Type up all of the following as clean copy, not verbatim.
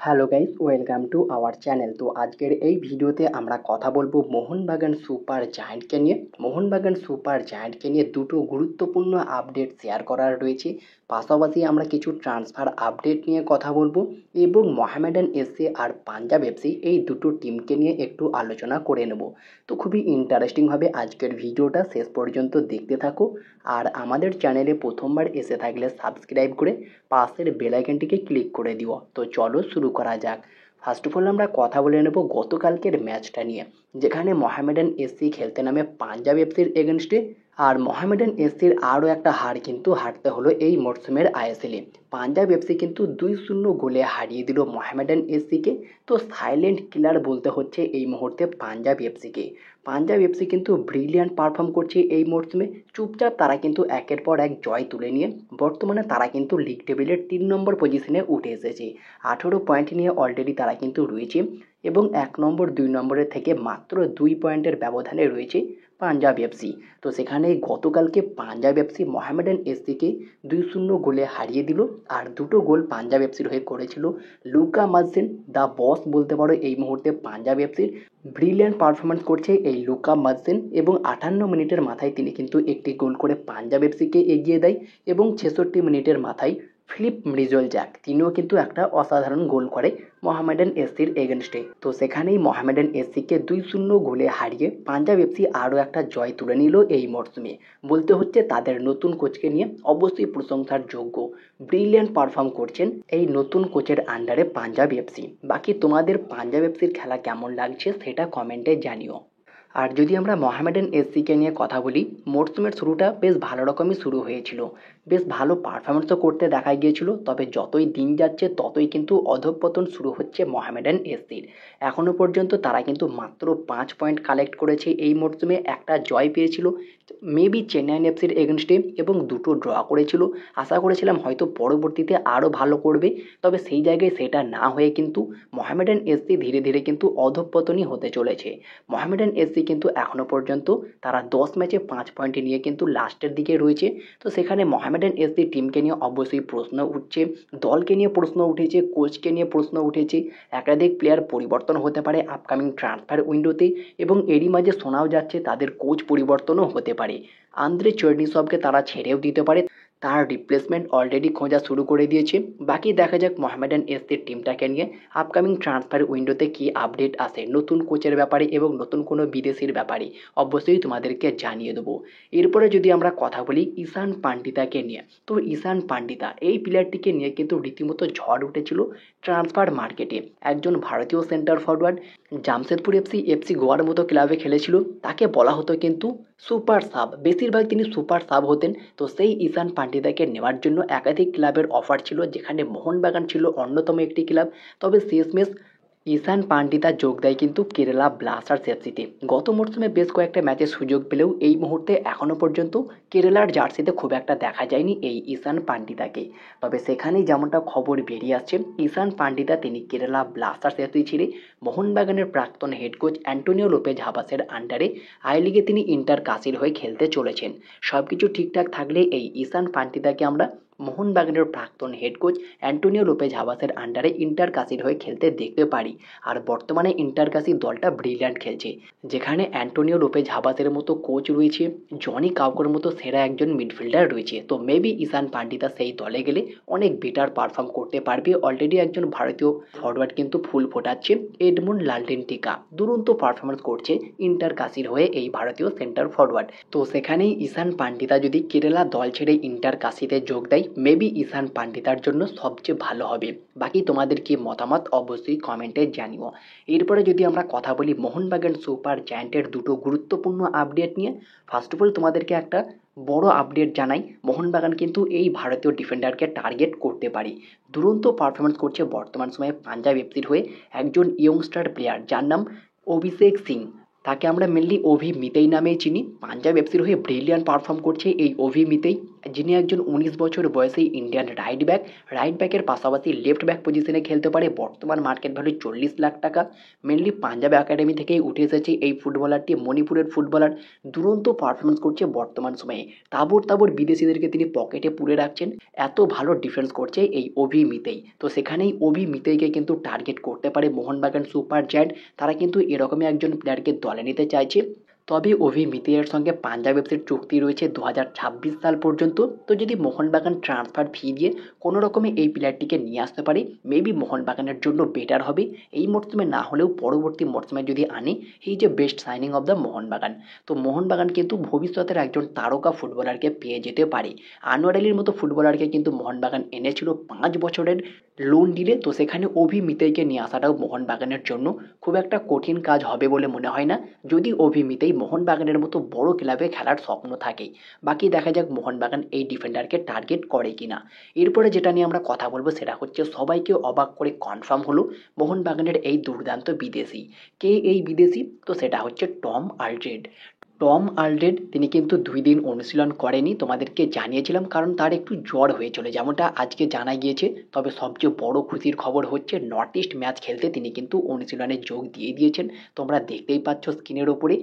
Hello guys, welcome to our channel. তো আজকের এই ভিডিওতে আমরা কথা বলবো মোহনবাগান সুপার জায়ান্টকে নিয়ে। মোহনবাগান সুপার জায়ান্টকে নিয়ে দুটো গুরুত্বপূর্ণ আপডেট শেয়ার করার রয়েছে। পাশাপাশি আমরা কিছু ট্রান্সফার আপডেট নিয়ে কথা বলবো এবং মোহামেডান এসসি আর পাঞ্জাব এফসি এই দুটো টিমকে নিয়ে একটু আলোচনা করে নেব। তো খুবই ইন্টারেস্টিং হবে আজকের ভিডিওটা, শেষ পর্যন্ত দেখতে থাকো। আর আমাদের চ্যানেলে প্রথমবার এসে থাকলে সাবস্ক্রাইব করে পাশের বেল আইকনটিকে ক্লিক করে দিও। তো চলো শুরু করা যাক। ফার্স্ট অফ অল আমরা কথা বলে নেব গতকালকের ম্যাচটা নিয়ে, যেখানে মোহামেডান এসসি খেলতে নামে পাঞ্জাব এফসির এগেনস্টে। আর মোহামেডান এসসির আরও একটা হার কিন্তু হারতে হলো এই মরসুমের আইএসএলে। পাঞ্জাব এফসি কিন্তু 2-0 গোলে হারিয়ে দিল মোহামেডান এসসিকে। তো সাইলেন্ট কিলার বলতে হচ্ছে এই মুহূর্তে পাঞ্জাব এফসিকে। পাঞ্জাব এফসি কিন্তু ব্রিলিয়ান্ট পারফর্ম করছে এই মরসুমে। চুপচাপ তারা কিন্তু একের পর এক জয় তুলে নিয়ে বর্তমানে তারা কিন্তু লিগ টেবিলের 3 নম্বর পজিশনে উঠে এসেছে। 18 পয়েন্ট নিয়ে অলরেডি তারা কিন্তু রয়েছে এবং 1 নম্বর 2 নম্বরের থেকে মাত্র 2 পয়েন্টের ব্যবধানে রয়েছে পাঞ্জাব এফসি। তো সেখানে গতকালকে পাঞ্জাব এফসি মোহামেডান এসসিকে 2-0 গোলে হারিয়ে দিল। আর দুটো গোল পাঞ্জাব এফসির হয়ে করেছিল লুকা মার্সেন, দ্য বস বলতে পারো এই মুহূর্তে পাঞ্জাব এফসির। ব্রিলিয়ান্ট পারফরমেন্স করছে এই লুকা মার্সেন এবং 58 মিনিটের মাথায় তিনি কিন্তু একটি গোল করে পাঞ্জাব এফসিকে এগিয়ে দেয়। এবং 66 মিনিটের মাথায় ফিলিপ মৃজল জ্যাক তিনিও কিন্তু একটা অসাধারণ গোল করে মোহামেডান এসসির এগেনস্টে। তো সেখানেই মোহামেডান এসসিকে 2-0 গোলে হারিয়ে পাঞ্জাব এফসি আরও একটা জয় তুলে নিল এই মরসুমে। বলতে হচ্ছে তাদের নতুন কোচকে নিয়ে অবশ্যই প্রশংসার যোগ্য। ব্রিলিয়ান্ট পারফর্ম করছেন এই নতুন কোচের আন্ডারে পাঞ্জাব এফসি। বাকি তোমাদের পাঞ্জাব এফসির খেলা কেমন লাগছে সেটা কমেন্টে জানিও। আর যদি আমরা মোহামেডান এসসিকে নিয়ে কথা বলি, মরসুমের শুরুটা বেশ ভালো রকমই শুরু হয়েছিল, বেশ ভালো পারফরমেন্সও করতে দেখা গিয়েছিল। তবে যতই দিন যাচ্ছে ততই কিন্তু অধঃপতন শুরু হচ্ছে মোহামেডান এসসির। এখনও পর্যন্ত তারা কিন্তু মাত্র 5 পয়েন্ট কালেক্ট করেছে এই মরসুমে, একটা জয় পেয়েছিল মেবি চেন্নাইন এফসির এগেনস্টে এবং দুটো ড্র করেছিল। আশা করেছিলাম হয়তো পরবর্তীতে আরও ভালো করবে, তবে সেই জায়গায় সেটা না হয়ে কিন্তু মোহামেডান এসসি ধীরে ধীরে কিন্তু অধঃপতনই হতে চলেছে। মোহামেডান এসসি কিন্তু এখনও পর্যন্ত তারা 10 ম্যাচে 5 পয়েন্ট নিয়ে কিন্তু লাস্টের দিকে রয়েছে। তো সেখানে মোহামেডান এসসি টিমকে নিয়ে অবশ্যই প্রশ্ন উঠছে, দলকে নিয়ে প্রশ্ন উঠেছে, কোচকে নিয়ে প্রশ্ন উঠেছে। একাধিক প্লেয়ার পরিবর্তন হতে পারে আপকামিং ট্রান্সফার উইন্ডোতে এবং এরই মাঝে শোনাও যাচ্ছে তাদের কোচ পরিবর্তনও হতে পারে। আন্দ্রে চেরনিসভকে তারা ছেড়েও দিতে পারে, তার রিপ্লেসমেন্ট অলরেডি খোঁজা শুরু করে দিয়েছে। বাকি দেখা যাক মোহামেডান এসসির টিমটাকে নিয়ে আপকামিং ট্রান্সফার উইন্ডোতে কী আপডেট আসে নতুন কোচের ব্যাপারে এবং নতুন কোনো বিদেশির ব্যাপারে, অবশ্যই তোমাদেরকে জানিয়ে দেবো। এরপরে যদি আমরা কথা বলি ঈশান পান্ডিতাকে নিয়ে, তো ঈশান পান্ডিতা এই প্লেয়ারটিকে নিয়ে কিন্তু রীতিমতো ঝড় উঠেছিল ট্রান্সফার মার্কেটে। একজন ভারতীয় centre forward, Jamshedpur FC, FC গোয়ার মতো ক্লাবে খেলেছিল। তাকে বলা হতো কিন্তু সুপার সাব, বেশিরভাগ তিনি সুপার সাব হতেন। তো সেই ঈশান পান্ডিতাকে নেওয়ার জন্য একাধিক ক্লাবের অফার ছিল, যেখানে মোহনবাগান ছিল অন্যতম একটি ক্লাব। তবে শেষমেশ ঈশান পান্ডিতা যোগ দেয় কিন্তু কেরালা ব্লাস্টার্স এফসিতে। গত মরসুমে বেশ কয়েকটা ম্যাচে সুযোগ পেলেও এই মুহূর্তে এখনও পর্যন্ত কেরালার জার্সিতে খুব একটা দেখা যায়নি এই ঈশান পান্ডিতাকে। তবে সেখানেই যেমনটা খবর বেরিয়ে আসছে, ঈশান পান্ডিতা তিনি কেরালা ব্লাস্টার্স এফসি ছেড়ে মোহনবাগানের প্রাক্তন হেড কোচ অ্যান্টোনিও লোপেজ হাবাসের আন্ডারে আই লিগে তিনি ইন্টার কাশির হয়ে খেলতে চলেছেন। সব কিছু ঠিকঠাক থাকলে এই ঈশান পান্ডিতাকে আমরা মোহনবাগানের প্রাক্তন হেড কোচ অ্যান্টোনিও লোপেজ হাবাসের আন্ডারে ইন্টার কাশির হয়ে খেলতে দেখতে পারি। আর বর্তমানে ইন্টার কাশি দলটা ব্রিলিয়ান্ট খেলছে, যেখানে অ্যান্টোনিও লোপেজ হাবাসের মতো কোচ রয়েছে, জনি কাউকোর মতো সেরা একজন মিডফিল্ডার রয়েছে। তো মেবি ঈশান পান্ডিতা সেই দলে গেলে অনেক বেটার পারফর্ম করতে পারবে। অলরেডি একজন ভারতীয় ফরওয়ার্ড কিন্তু ফুল ফোটাচ্ছে, এডমুন্ড লালটেনটিকা দুরন্ত পারফরমেন্স করছে ইন্টার কাশির হয়ে এই ভারতীয় সেন্টার ফরওয়ার্ড। তো সেখানেই ঈশান পান্ডিতা যদি কেরালা দল ছেড়ে ইন্টার কাশিতে যোগ দেয়, মেবি ঈশান পান্ডিতার জন্য সবচেয়ে ভালো হবে। বাকি তোমাদের কি মতামত অবশ্যই কমেন্টে জানিও। এরপরে যদি আমরা কথা বলি মোহনবাগান সুপার জায়ান্টের দুটো গুরুত্বপূর্ণ আপডেট নিয়ে, ফার্স্ট অফ অল তোমাদেরকে একটা বড় আপডেট জানাই, মোহনবাগান কিন্তু এই ভারতীয় ডিফেন্ডারকে টার্গেট করতে পারি। দুরন্ত পারফরমেন্স করছে বর্তমান সময়ে পাঞ্জাব এফসির হয়ে একজন ইয়ংস্টার প্লেয়ার, যার নাম অভিষেক সিং। তাকে আমরা মেনলি অভি মিতেই নামেই চিনি। পাঞ্জাব এফসির হয়ে ব্রিলিয়ান্ট পারফর্ম করছে এই অভি মিতেই। যিনি একজন 19 বছর বয়সী ইন্ডিয়ান রাইট ব্যাকের পাশাপাশি লেফট ব্যাক পজিশনে খেলতে পারে। বর্তমান মার্কেট ভ্যালু 40 লাখ টাকা। মেনলি পাঞ্জাব একাডেমি থেকেই উঠে এসেছে এই ফুটবলারটি, মণিপুরের ফুটবলার। দুরন্ত পারফরমেন্স করছে বর্তমান সময়ে। তাবড় তাবড় বিদেশিদেরকে তিনি পকেটে পুরে রাখছেন। এত ভালো ডিফেন্স করছে এই অভি মিতেই। তো সেখানেই অভি মিতেইকে কিন্তু টার্গেট করতে পারে মোহনবাগান সুপার জায়ান্ট। তারা কিন্তু এরকমই একজন প্লেয়ারকে দলে নিতে চাইছে। তবে অভি মিতেইয়ের সঙ্গে পাঞ্জাব এফসির চুক্তি রয়েছে 2026 সাল পর্যন্ত। তো যদি মোহনবাগান ট্রান্সফার ফি দিয়ে কোনো রকমে এই প্লেয়ারটিকে নিয়ে আসতে পারে, মেবি মোহনবাগানের জন্য বেটার হবে। এই মরশুমে না হলেও পরবর্তী মরশুমে যদি আনে, এই যে best signing off the Mohun Bagan. তো মোহনবাগান কিন্তু ভবিষ্যতের একজন তারকা ফুটবলারকে পেয়ে যেতে পারে। আনোয়ার আলীর মতো ফুটবলারকে কিন্তু মোহনবাগান এনেছিল 5 বছরের লোন ডিলে। তো সেখানে অভি মিতেইকে নিয়ে আসাটাও মোহনবাগানের জন্য খুব একটা কঠিন কাজ হবে বলে মনে হয় না, যদি অভি মিতেই মোহনবাগানের মতো বড় ক্লাবে খেলার স্বপ্ন থাকে। বাকি দেখা যাক মোহনবাগান এই ডিফেন্ডারকে টার্গেট করে কিনা। এরপরে যেটা নিয়ে আমরা কথা বলবো সেটা হচ্ছে, সবাইকে অবাক করে কনফার্ম হলো মোহনবাগানের এই দুর্দান্ত বিদেশি। কে এই বিদেশি? তো সেটা হচ্ছে টম আলড্রেড। টম আলড্রেড তিনি কিন্তু 2 দিন অনুশীলন করেনি, তোমাদেরকে জানিয়েছিলাম, কারণ তার একটু জ্বর হয়েছিল, যেমনটা আজকে জানা গিয়েছে। তবে সবচেয়ে বড় খুশির খবর হচ্ছে নর্থ ইস্ট ম্যাচ খেলতে তিনি কিন্তু অনুশীলনে যোগ দিয়ে দিয়েছেন। তোমরা দেখতেই পাচ্ছ স্ক্রিনের ওপরে।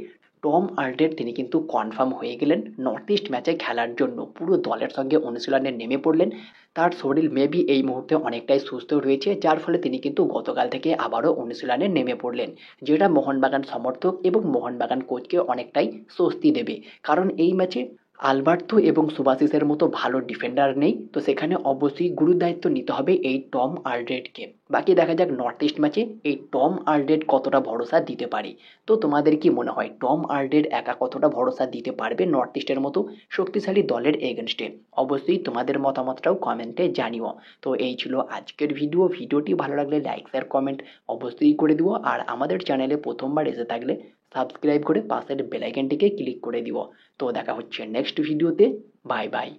টম আলড্রেড তিনি কিন্তু কনফার্ম হয়ে গেলেন নর্থ ইস্ট ম্যাচে খেলার জন্য। পুরো দলের সঙ্গে অনুশীলনে নেমে পড়লেন। তার শরীর মেবি এই মুহূর্তে অনেকটাই সুস্থ রয়েছে, যার ফলে তিনি কিন্তু গতকাল থেকে আবারও অনুশীলনে নেমে পড়লেন, যেটা মোহনবাগান সমর্থক এবং মোহনবাগান কোচকে অনেকটাই স্বস্তি দেবে। কারণ এই ম্যাচে আলবার্তো এবং সুবাসিসের মতো ভালো ডিফেন্ডার নেই। তো সেখানে অবশ্যই গুরুদায়িত্ব নিতে হবে এই টম আলড্রেডকে। বাকি দেখা যাক নর্থ ইস্ট ম্যাচে এই টম আলড্রেড কতটা ভরসা দিতে পারে। তো তোমাদের কি মনে হয় টম আলড্রেড একা কতটা ভরসা দিতে পারবে নর্থ ইস্টের মতো শক্তিশালী দলের এগেনস্টে? অবশ্যই তোমাদের মতামতটাও কমেন্টে জানিও। তো এই ছিল আজকের ভিডিওটি ভালো লাগলে লাইক শেয়ার কমেন্ট অবশ্যই করে দিও। আর আমাদের চ্যানেলে প্রথমবার এসে থাকলে সাবস্ক্রাইব করে পাশের বেল আইকনটিকে ক্লিক করে দিও। তো দেখা হচ্ছে নেক্সট ভিডিওতে। Bye bye.